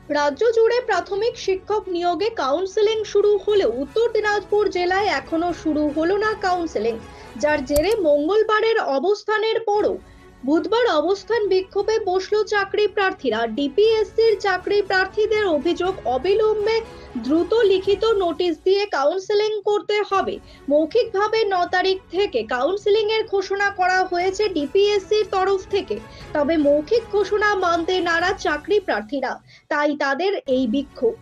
রাজ্য জুড়ে প্রাথমিক শিক্ষক নিয়োগে কাউন্সেলিং শুরু হলেও উত্তর দিনাজপুর জেলায় এখনো শুরু হলো না কাউন্সেলিং, যার জেরে মঙ্গলবারের অবস্থানের পরও বুধবার অবস্থান বিক্ষোভে বসলো চাকরি প্রার্থীরা। ডিপিএসসির চাকরি প্রার্থীদের অভিযোগ, অবিলম্বে দ্রুত লিখিত নোটিশ দিয়ে কাউন্সেলিং করতে হবে। মৌখিকভাবে 9 তারিখ থেকে কাউন্সেলিং এর ঘোষণা করা হয়েছে ডিপিএসসির তরফ থেকে, তবে মৌখিক ঘোষণা মানতে নারাজ চাকরি প্রার্থীরা, তাই তাদের এই বিক্ষোভ।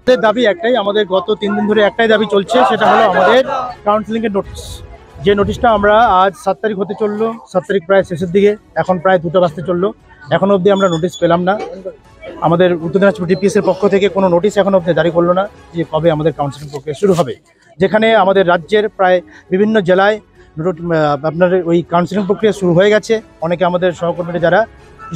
দাবি একটাই, আমাদের গত 3 দিন ধরে একটাই দাবি চলছে, সেটা হলো আমাদের কাউন্সেলিং এর নোটিশ। যে নোটিশটা আমরা আজ 7 তারিখ হতে চললো, 7 তারিখ প্রায় শেষের দিকে, এখন প্রায় 2টা বাজতে চললো, এখনো অবধি আমরা নোটিশ পেলাম না। আমাদের উত্তর দিনাজপুর ডিপিএসের পক্ষ থেকে কোনো নোটিশ এখনো অবধি জারি করলো না যে কবে আমাদের কাউন্সেলিং প্রক্রিয়া শুরু হবে। যেখানে আমাদের রাজ্যের প্রায় বিভিন্ন জেলায় আপনার ওই কাউন্সেলিং প্রক্রিয়া শুরু হয়ে গেছে। অনেকে আমাদের সহকর্মীরা যারা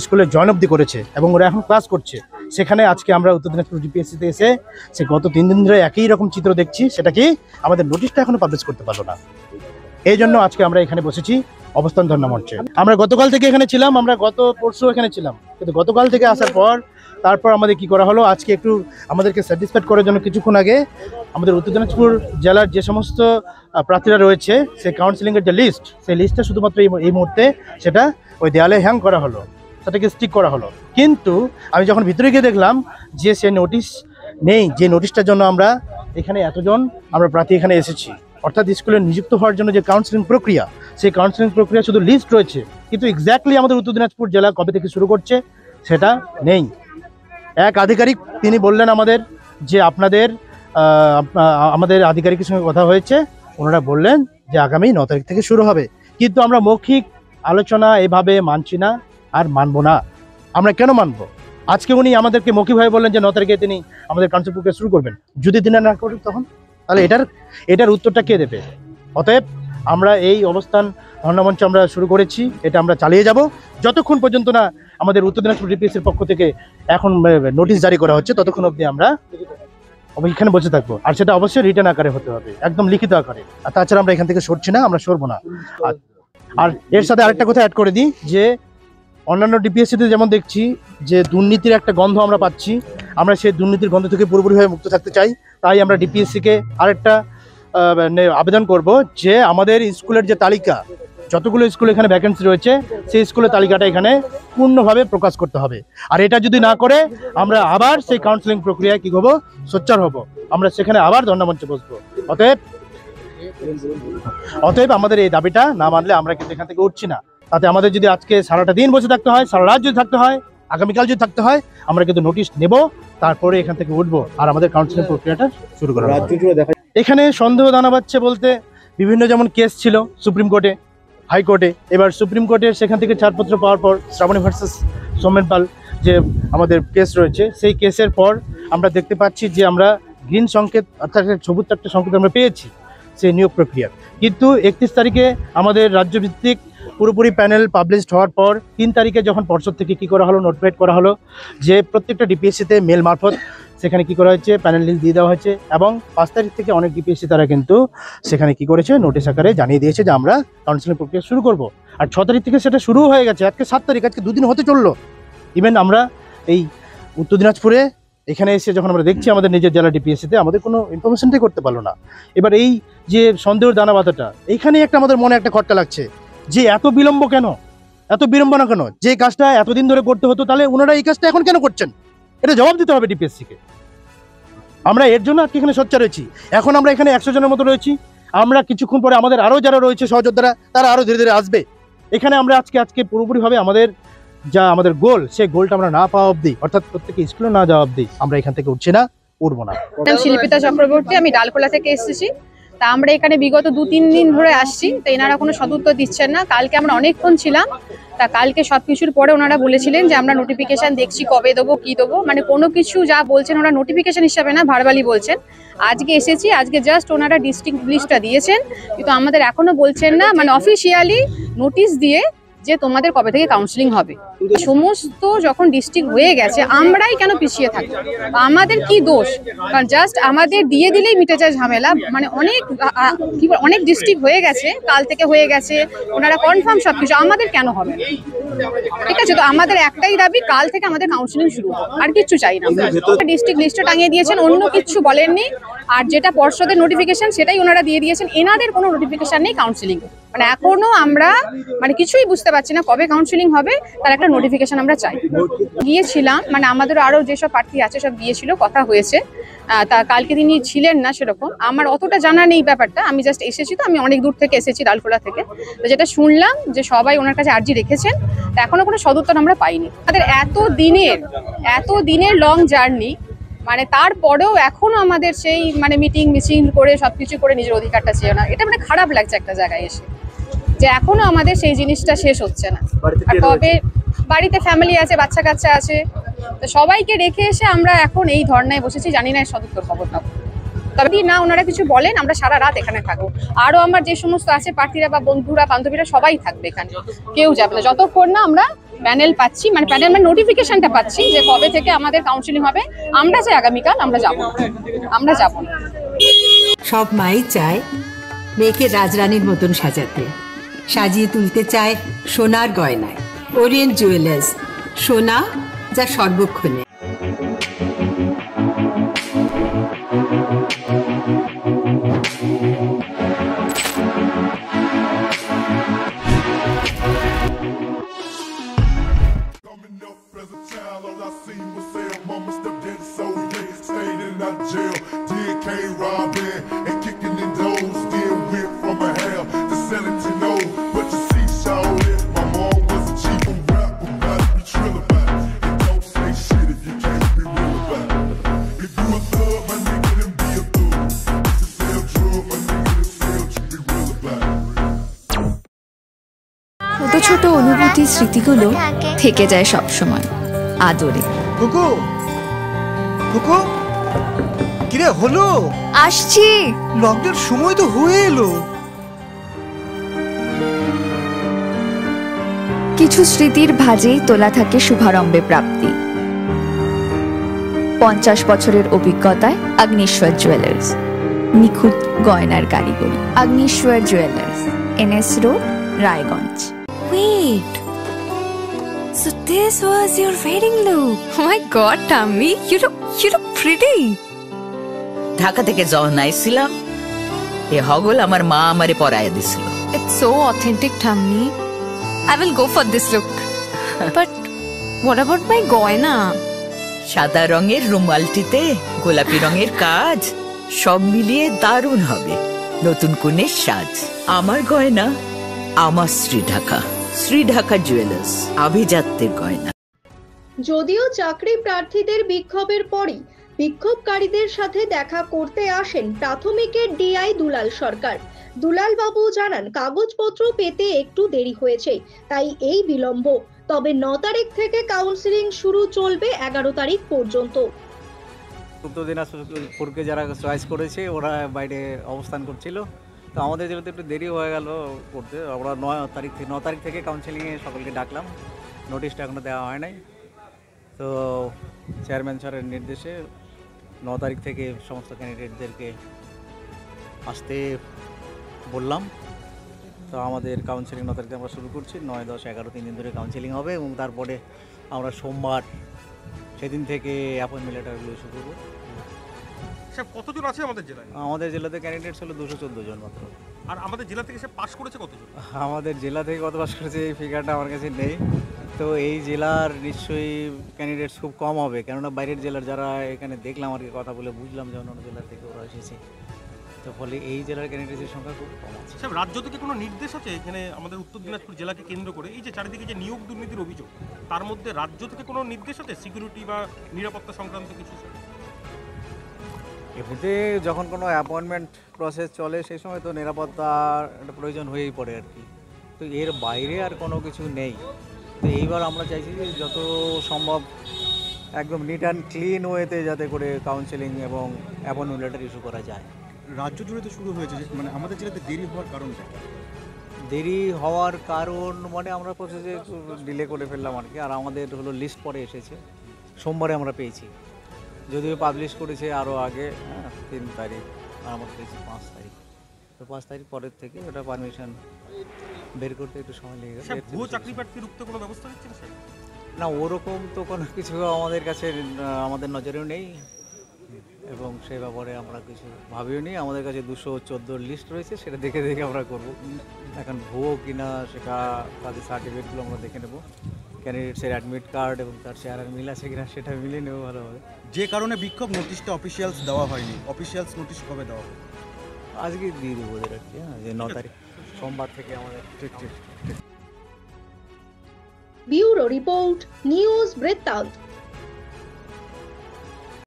স্কুলে জয়েন অবধি করেছে এবং ওরা এখন ক্লাস করছে, সেখানে আজকে আমরা উত্তর দিনাজপুর ডিপিএসসিতে এসে সে গত 3 দিন ধরে একই রকম চিত্র দেখছি, সেটা কি আমাদের নোটিশটা এখনো পাবলিশ করতে পারলো না। এই জন্য আজকে আমরা এখানে বসেছি অবস্থান ধর্ণা মঞ্চে। আমরা গতকাল থেকে এখানে ছিলাম, আমরা গত পরশু এখানে ছিলাম, কিন্তু গতকাল থেকে আসার পর তারপর আমাদের কি করা হলো, আজকে একটু আমাদেরকে স্যাটিসফাইড করার জন্য কিছুক্ষণ আগে আমাদের উত্তর দিনাজপুর জেলার যে সমস্ত প্রার্থীরা রয়েছে সেই কাউন্সেলিংয়ের যে লিস্ট, সেই লিস্টটা শুধুমাত্র এই মুহূর্তে সেটা ওই দেয়ালে হ্যাং করা হলো, সেটাকে স্টিক করা হলো। কিন্তু আমি যখন ভিতরে গিয়ে দেখলাম যে সে নোটিশ নেই, যে নোটিশটার জন্য আমরা এখানে এতজন আমরা প্রার্থী এখানে এসেছি, অর্থাৎ স্কুলে নিযুক্ত হওয়ার জন্য যে কাউন্সেলিং প্রক্রিয়া, সেই কাউন্সেলিং প্রক্রিয়া শুধু লিস্ট রয়েছে, কিন্তু এক্স্যাক্টলি আমাদের উত্তর দিনাজপুর জেলা কবে থেকে শুরু করছে সেটা নেই। এক আধিকারিক তিনি বললেন আমাদের যে আমাদের আধিকারিকের সঙ্গে কথা হয়েছে, ওনারা বললেন যে আগামী 9 তারিখ থেকে শুরু হবে, কিন্তু আমরা মৌখিক আলোচনা এভাবে মানছি না আর মানবো না। আমরা কেন মানবো? আজকে উনি আমাদেরকে মৌখিকভাবে বললেন যে 9 তারিখে তিনি আমাদের কাউন্সেলিং প্রক্রিয়া শুরু করবেন, যদি তিনি না করেন তখন তাহলে এটার উত্তরটা কে দেবে? অতএব আমরা এই অবস্থান ধর্ণামঞ্চ আমরা শুরু করেছি, এটা আমরা চালিয়ে যাব যতক্ষণ পর্যন্ত না আমাদের উত্তর দিনাজপুর ডিপিএসসির পক্ষ থেকে এখন নোটিশ জারি করা হচ্ছে, ততক্ষণ অবধি আমরা এখানে বসে থাকবো। আর সেটা অবশ্যই রিটার্ন আকারে হতে হবে, একদম লিখিত আকারে। আর তাছাড়া আমরা এখান থেকে সরছি না, আমরা সরবো না। আর এর সাথে আরেকটা কথা অ্যাড করে দিই যে অন্যান্য ডিপিএসসিতে যেমন দেখছি যে দুর্নীতির একটা গন্ধ আমরা পাচ্ছি, আমরা সেই দুর্নীতির গন্ধ থেকে পুরোপুরিভাবে মুক্ত থাকতে চাই। তাই আমরা ডিপিএসসিকে আরেকটা আবেদন করব যে আমাদের স্কুলের যে তালিকা, যতগুলো স্কুল এখানে ভ্যাকেন্সি রয়েছে, সেই স্কুলের তালিকাটা এখানে পূর্ণভাবে প্রকাশ করতে হবে। আর এটা যদি না করে আমরা আবার সেই কাউন্সেলিং প্রক্রিয়ায় কি হবো, সোচ্চার হব, আমরা সেখানে আবার ধর্ণামঞ্চে বসবো। অতএব আমাদের এই দাবিটা না মানলে আমরা কিন্তু এখান থেকে উঠছি না। তাতে আমাদের যদি আজকে সারাটা দিন বসে থাকতে হয়, সারা রাত যদি থাকতে হয়, আগামীকাল যদি থাকতে হয়, আমরা কিন্তু নোটিশ নেব, তারপরে এখান থেকে উঠবো আর আমাদের কাউন্সেলিং প্রক্রিয়াটা শুরু করা। এখানে সন্দেহ দানা বাচ্ছে বলতে বিভিন্ন যেমন কেস ছিল সুপ্রিম কোর্টে, হাইকোর্টে, এবার সুপ্রিম কোর্টের সেখান থেকে ছাড়পত্র পাওয়ার পর শ্রাবণী ভার্সেস সৌমেন পাল যে আমাদের কেস রয়েছে, সেই কেসের পর আমরা দেখতে পাচ্ছি যে আমরা গ্রিন সংকেত অর্থাৎ সবুজ একটা সংকেত আমরা পেয়েছি সেই নিয়োগ প্রক্রিয়ার। কিন্তু 31 তারিখে আমাদের রাজ্যভিত্তিক পুরোপুরি প্যানেল পাবলিশড হওয়ার পর 3 তারিখে যখন পর্ষদ থেকে কি করা হলো, নোটিফাইড করা হলো যে প্রত্যেকটা ডিপিএসসিতে মেল মারফত সেখানে কি করা হয়েছে, প্যানেল লিস্ট দিয়ে দেওয়া হয়েছে, এবং 5 তারিখ থেকে অনেক ডিপিএসসি তারা কিন্তু সেখানে কি করেছে, নোটিশ আকারে জানিয়ে দিয়েছে যে আমরা কাউন্সেলিং প্রক্রিয়া শুরু করব। আর 6 তারিখ থেকে সেটা শুরু হয়ে গেছে, আজকে 7 তারিখ, আজকে 2 দিন হতে চললো। ইভেন আমরা এই উত্তর দিনাজপুরে এখানে এসে যখন আমরা দেখছি আমাদের নিজের জেলা ডিপিএসসিতে আমাদের কোনো ইনফরমেশনটাই করতে পারলো না। এবার এই যে সন্দেহের দানা বাঁধাটা, এইখানেই একটা আমাদের মনে একটা খটকা লাগছে যে এত বিলম্ব কেন, এত বিড়ম্বনা কেন? যে কাজটা এতদিন ধরে করতে হতো, তাহলে ওনারা এই কাজটা এখন কেন করছেন? এটা জবাব দিতে হবে ডিপিএসসিকে। আমরা এর জন্য আজকে এখানে সোচ্চার রয়েছি। এখন আমরা এখানে 100 জনের মতো রয়েছি, আমরা কিছুক্ষণ পরে আমাদের আরও যারা রয়েছে সহযোদ্ধারা, তারা আরও ধীরে ধীরে আসবে এখানে। আমরা আজকে পুরোপুরিভাবে আমাদের গোল, সেই গোলটা আমরা না পাওয়া অবধি, অর্থাৎ প্রত্যেকে স্কুলে না যাওয়া অবধি আমরা এখান থেকে উঠছি না, উঠবো না। শিল্পিতা চক্রবর্তী, আমি ডালখোলা থেকে এসেছি। তা আমরা এখানে বিগত 2-3 দিন ধরে আসছি, তো এনারা কোনো সদুত্তর দিচ্ছেন না। কালকে আমরা অনেকক্ষণ ছিলাম, তা কালকে সবকিছুর পরে ওনারা বলেছিলেন যে আমরা নোটিফিকেশন দেখছি কবে দেবো, কি দেবো, মানে কোনো কিছু যা বলছেন ওরা নোটিফিকেশন হিসাবে না, ভার্বালি বলছেন। আজকে এসেছি, আজকে জাস্ট ওনারা ডিস্ট্রিক্ট লিস্টটা দিয়েছেন, কিন্তু আমাদের এখনো বলছেন না মানে অফিসিয়ালি নোটিশ দিয়ে যে তোমাদের কবে থেকে কাউন্সেলিং হবে। সমস্ত যখন ডিস্ট্রিক্ট হয়ে গেছে, আমরাই কেন পিছিয়ে থাকবো? আমাদের কি দোষ? কারণ জাস্ট আমাদের দিয়ে দিলেই মিটে যায় ঝামেলা। মানে অনেক ডিস্ট্রিক্ট হয়ে গেছে, কাল থেকে হয়ে গেছে, ওনারা কনফার্ম সবকিছু, আমাদের কেন হবে? ঠিক আছে, তো আমাদের একটাই দাবি, কাল থেকে আমাদের কাউন্সিলিং শুরু হোক, আর কিচ্ছু চাই না। ডিস্ট্রিক্ট লিস্টে টাঙিয়ে দিয়েছেন, অন্য কিছু বলেননি। আর যেটা পর্ষদের নোটিফিকেশন সেটাই ওনারা দিয়ে দিয়েছেন, এনাদের কোনো নোটিফিকেশন নেই কাউন্সিলিং। মানে এখনো আমরা মানে কিছুই বুঝতে পারছি না কবে কাউন্সিলিং হবে, তার একটা নোটিফিকেশন আমরা চাই। গিয়েছিলাম, মানে আমাদের আরো যেসব প্রার্থী আছে সব গিয়েছিল, কথা হয়েছে। তা কালকে তিনি ছিলেন না সেরকম, আমার অতটা জানা নেই ব্যাপারটা, আমি জাস্ট এসেছি, তো আমি অনেক দূর থেকে এসেছি, ডালখোলা থেকে। তো যেটা শুনলাম যে সবাই ওনার কাছে আর্জি রেখেছেন, তা এখনো কোনো সদুত্তর আমরা পাইনি। আমাদের এত দিনের লং জার্নি, মানে তারপরেও এখনো আমাদের সেই মানে মিটিং মিছিল করে সবকিছু করে নিজের অধিকারটা ছিল না। এটা মানে খারাপ লাগছে একটা জায়গায় এসে, যে এখনো আমাদের সেই জিনিসটা শেষ হচ্ছে না। আর কবে বাড়িতে ফ্যামিলি আছে, বাচ্চা কাচ্চা আছে, তো সবাইকে রেখে এসে আমরা এখন এই ধর্নায় বসেছি, জানি না সদুত্তর খবর পাবো। তবে না ওনারা কিছু বলেন, আমরা সারা রাত এখানে থাকবো। আরো আমার যে সমস্ত আছে প্রার্থীরা বা বন্ধুরা বান্ধবীরা সবাই থাকবে এখানে, কেউ যাবে না যতক্ষণ না আমরা প্যানেল পাচ্ছি, মানে প্যানেল মানে নোটিফিকেশনটা পাচ্ছি যে কবে থেকে আমাদের কাউন্সিলিং হবে। আমরা চাই আগামীকাল আমরা যাব না। সব মাই চায় মেয়েকে রাজরানীর মতন সাজাতে, সাজিয়ে তুলতে চায় সোনার গয়নায়। ওরিয়েন্ট জুয়েলার্স, সোনা যা সর্বক্ষণে। ছোট ছোট অনুভূতি স্মৃতিগুলো থেকে যায় সব সময় আদরে। কুকু কুকু কিরে হলো? আসছি, লকডাউন সময় তো হয়ে এলো। কিছু স্মৃতির ভাজেই তোলা থাকে শুভারম্ভে প্রাপ্তি। 50 বছরের অভিজ্ঞতায় অগ্নিশ্বর জুয়েলার্স, নিখুঁত গয়নার কারিগরি। Agnishwar jewellers, NS road, Raiganj. Wait, so this was your wedding look? Oh my god, Tammy, you look pretty. Dhaka থেকে যখন আইছিলাম এ হগল আমার মা আমারে পরায় দিছিল। It's so authentic, Tammy. I will go for this look. But what about my goina? সাদা রঙের রুমালটিতে গোলাপি রঙের কাজ, সব মিলিয়ে দারুণ হবে নতুন কনের সাজ। আমার গয়না আমার শ্রী ঢাকা জুয়েলার্স, আভিজাত্যের গয়না। যদিও চাকরি প্রার্থীদের বিক্ষোভের পরই বিক্ষোভকারীদের সাথে দেখা করতে আসেন প্রাথমিকের DI দুলাল সরকার। দুলাল বাবু জানান কাগজপত্র পেতে একটু দেরি হয়েছে, তাই এই বিলম্ব। তবে 9 তারিখ থেকে কাউন্সিলিং শুরু চলবে 11 তারিখ পর্যন্ত। উত্তর দিনাজপুরকে যারা চয়েস করেছে ওরা বাইরে অবস্থান করছিল, তো আমাদের যেহেতু একটু দেরি হয়ে গেল করতে, আমরা 9 তারিখ থেকে কাউন্সিলিংয়ে সকলকে ডাকলাম। নোটিশটা এখনও দেওয়া হয় নাই, তো চেয়ারম্যান স্যারের নির্দেশে 9 তারিখ থেকে সমস্ত ক্যান্ডিডেটদেরকে আসতে বললাম। তো আমাদের কাউন্সিলিং 9 তারিখে আমরা শুরু করছি। 9, 10, 11 3 দিন ধরে কাউন্সিলিং হবে এবং তারপরে আমরা সোমবার সেদিন থেকে অ্যাপয়েন্টমেন্ট লেটারগুলো শুরু করবো। সব কতজন আছে আমাদের জেলায়? আমাদের জেলাতে ক্যান্ডিডেট ছিল 214 জন মাত্র। আর আমাদের জেলা থেকে সে পাস করেছে কতজন? আমাদের জেলা থেকে কত পাস করেছে এই ফিগারটা আমার কাছে নেই। তো এই জেলার নিশ্চয়ই ক্যান্ডিডেটস খুব কম হবে, কেননা বাইরের জেলার যারা এখানে দেখলাম আর কি, কথা বলে বুঝলাম যে অন্যান্য জেলা থেকে ওরা এসেছে, তো ফলে এই জেলার ক্যান্ডিডেটের সংখ্যা খুব কম আছে। সব রাজ্য থেকে কোনো নির্দেশ আছে এখানে আমাদের উত্তর দিনাজপুর জেলাকে কেন্দ্র করে এই যে চারিদিকে যে নিয়োগ দুর্নীতির অভিযোগ, তার মধ্যে রাজ্য থেকে কোনো নির্দেশ আছে সিকিউরিটি বা নিরাপত্তা সংক্রান্ত কিছু? এমনিতে যখন কোনো অ্যাপয়েন্টমেন্ট প্রসেস চলে সেই সময় তো নিরাপত্তার একটা প্রয়োজন হয়েই পড়ে আর কি, তো এর বাইরে আর কোনো কিছু নেই। তো এইবার আমরা চাইছি যে যত সম্ভব একদম নিট অ্যান্ড ক্লিন ওয়েতে যাতে করে কাউন্সেলিং এবং অ্যাপয়েন্টমেন্ট লেটার ইস্যু করা যায়। রাজ্য জুড়ে তো শুরু হয়েছে, মানে আমাদের জেলাতে দেরি হওয়ার কারণটা? দেরি হওয়ার কারণ মানে আমরা প্রসেসে ডিলে করে ফেললাম আর কি। আর আমাদের হলো লিস্ট পরে এসেছে, সোমবারে আমরা পেয়েছি, যদিও পাবলিশ করেছে আরও আগে 3 তারিখ, আর আমরা পেয়েছি 5 তারিখ। তো 5 তারিখ পরের থেকে ওটা পারমিশন বের করতে একটু সময় লেগে গেছে। স্যার ভুয়ো চাকরি প্রার্থী রুখতে কোনো ব্যবস্থা নিচ্ছেন স্যার? না, ওরকম তো কোনো কিছু আমাদের কাছে আমাদের নজরেও নেই এবং সে ব্যাপারে আমরা কিছু ভাবিও নি। আমাদের কাছে 214 লিস্ট রয়েছে, সেটা দেখে দেখে আমরা করব। এখন ভুয়ো কিনা সেটা তাদের সার্টিফিকেটগুলো আমরা দেখে নেব, ক্যান্ডিডেটসের অ্যাডমিট কার্ড এবং তার চেহারার মিল আছে কিনা সেটা মিলিয়ে নেব ভালোভাবে। যে কারণে বিক্ষোভ, নোটিশটা অফিসিয়ালস দেওয়া হয়নি, অফিসিয়ালস নোটিশ কবে দেওয়া হবে? আজকে দিয়ে দেবো ওদের আর কি, হ্যাঁ, যে 9 তারিখ সোমবার থেকে আমাদের। ঠিক ঠিক। ব্যুরো রিপোর্ট, নিউজ বৃত্তান্ত।